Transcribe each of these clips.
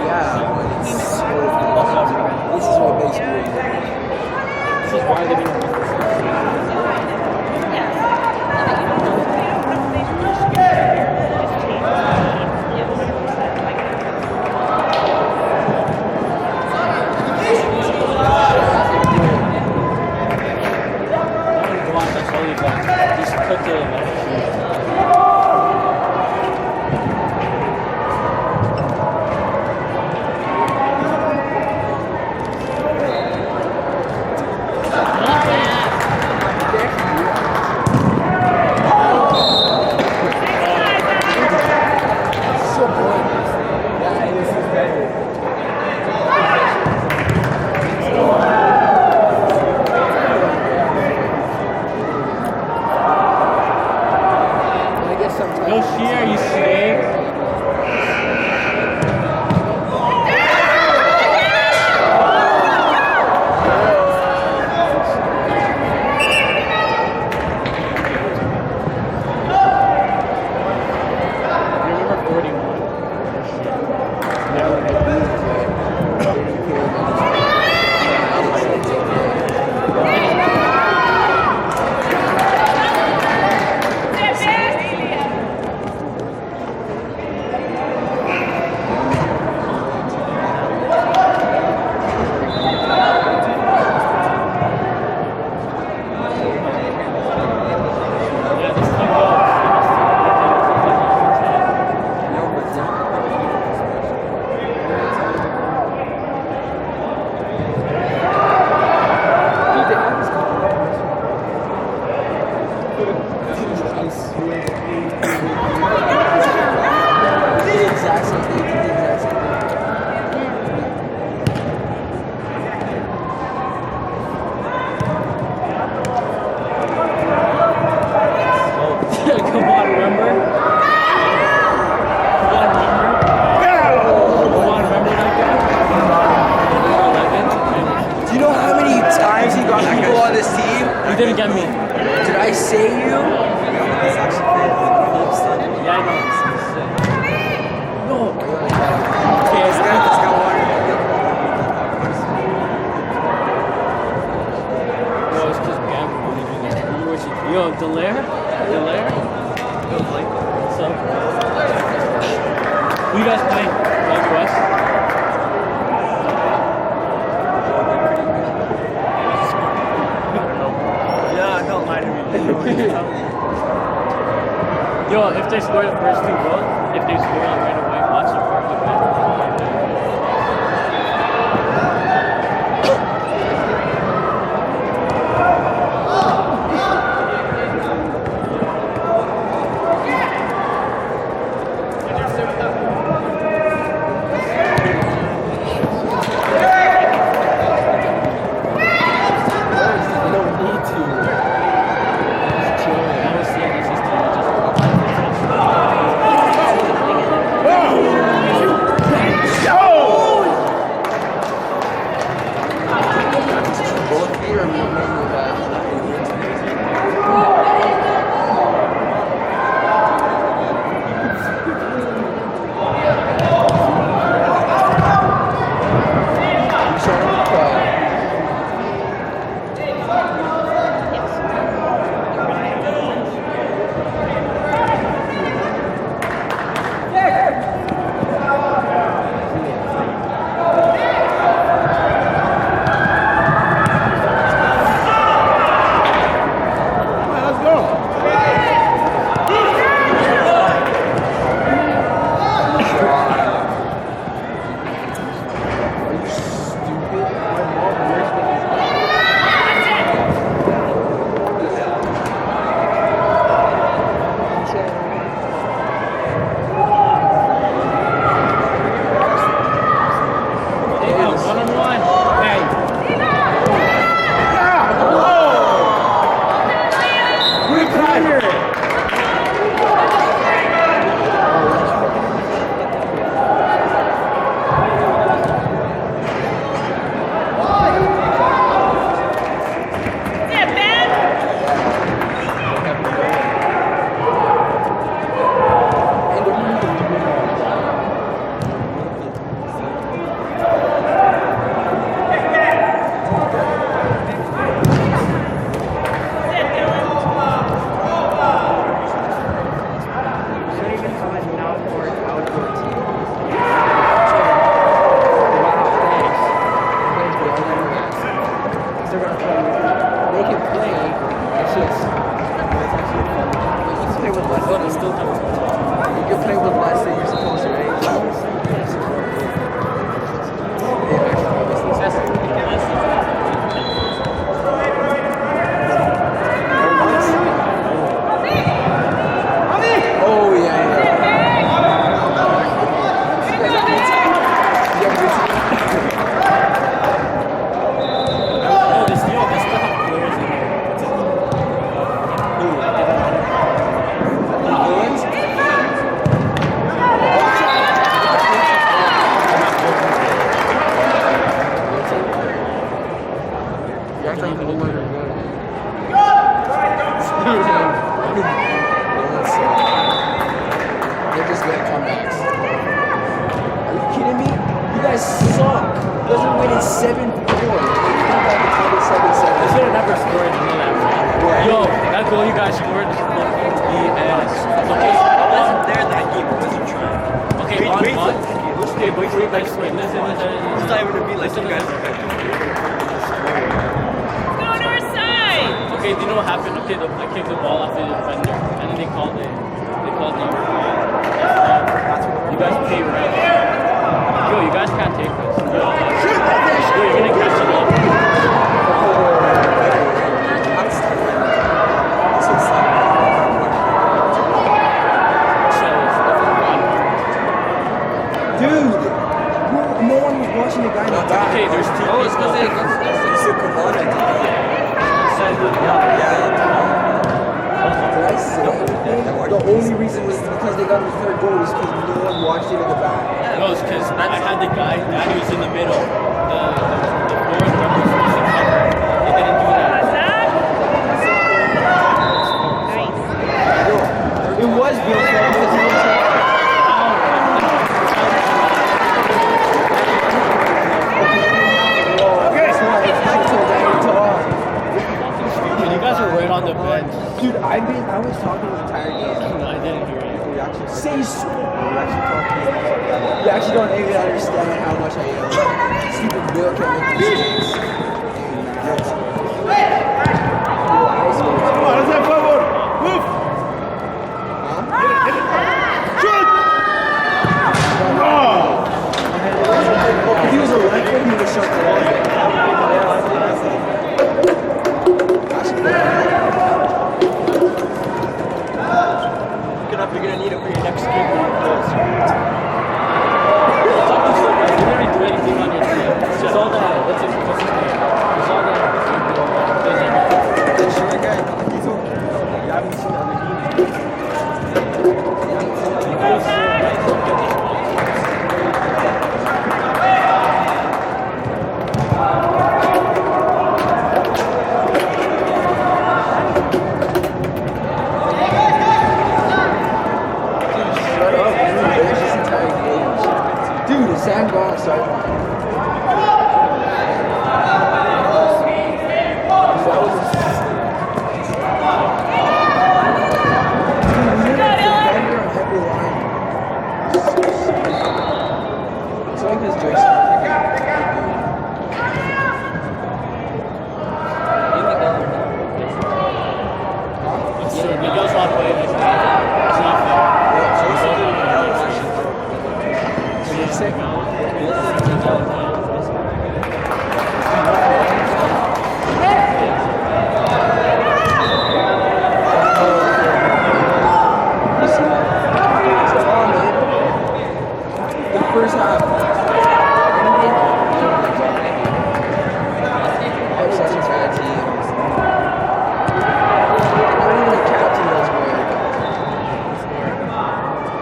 Yeah, but it's so fun. This is what makes me really good. This is why they didn't want this. Go on, that's all you got. Just put the So pointless. Yeah, this is better. I guess sometimes. no shear, you snake. Remember 41? Yeah, this thing Come on, remember? Do you know how many times he got people on this team? You didn't get me. Did I say you? Yeah, I know. No. Okay, it's got one. Yo, it's just gambling. Yo, Delaire? What's up? Who you guys playing? Like West? Yeah, don't lie to me. Yo, if they score the first two goals, if they score like right away, watch the perfect You don't need to. Just chill. I was seeing this is just comebacks. Are you kidding me? You guys suck. You guys are winning 7-4. They should have never scored, you know that, right? Yo, that goal you guys scored is fucking BS. Okay, I wasn't there that game. I wasn't trying. okay, Wait, on wait, one. wait, wait, wait, Like, listen. It's not even to be like Listen you to guys. Go north side! Okay, do you know what happened? Okay, I kicked the ball after the defender, and then they called it. They called number 5. You guys pay red. Yo, you guys can't take this. Yo, you're gonna catch it up. Dude, no one was watching the guy in the back. Okay, there's two Oh, it's because people. you said Cavani. Did I say anything? The only reason was because they got the third goal was because no one watched it in the back. No, it's because I had the guy, Daddy was in the middle. The fourth member was supposed to cover. They didn't do that. Nice. It was Bill's fault because he didn't try. That's why it's not so damn tough. Stupid. You guys are right on the bench. Dude, I was talking the entire game. I didn't hear you. Say so. You actually don't even understand how much I am. Stupid Bill can't make mistakes. Come on, let's have forward. Move. If he was a left foot, he would have shot the ball. You're gonna need it for your next game. You didn't do anything on your team. It's just all that. What's his name? It's all that. That short guy, he's okay. You haven't seen the other team. Shut up, dude. There's this entire game. Dude, it's San Gone sideline. It's like his Jason. Miguel's not playing this game. It's not fair. The first half. I'm such a bad team. Not even the captain does work.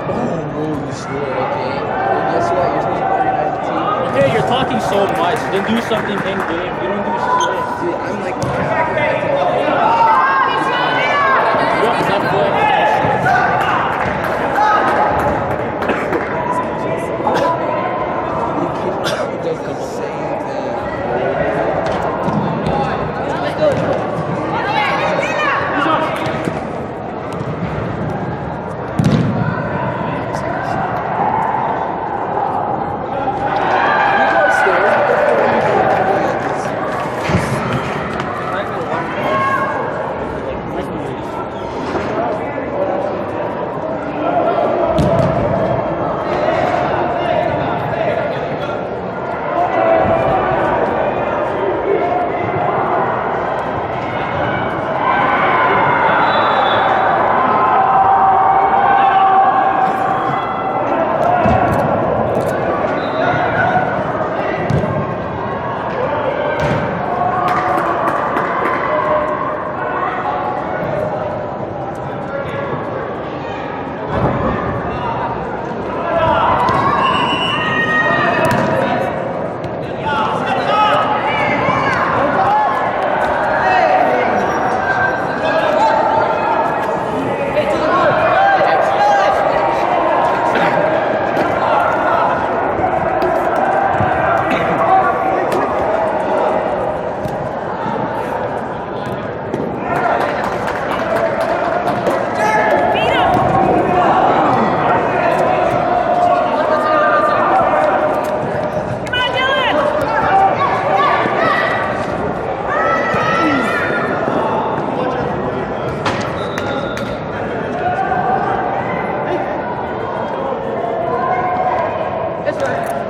Oh, you scored, okay. Well, guess what? You're supposed to organize the team. Okay, you're talking so much. Then do something in game. You don't do shit. Dude, I'm like the captain. You have enough going. He does the same thing. You go upstairs. That's right.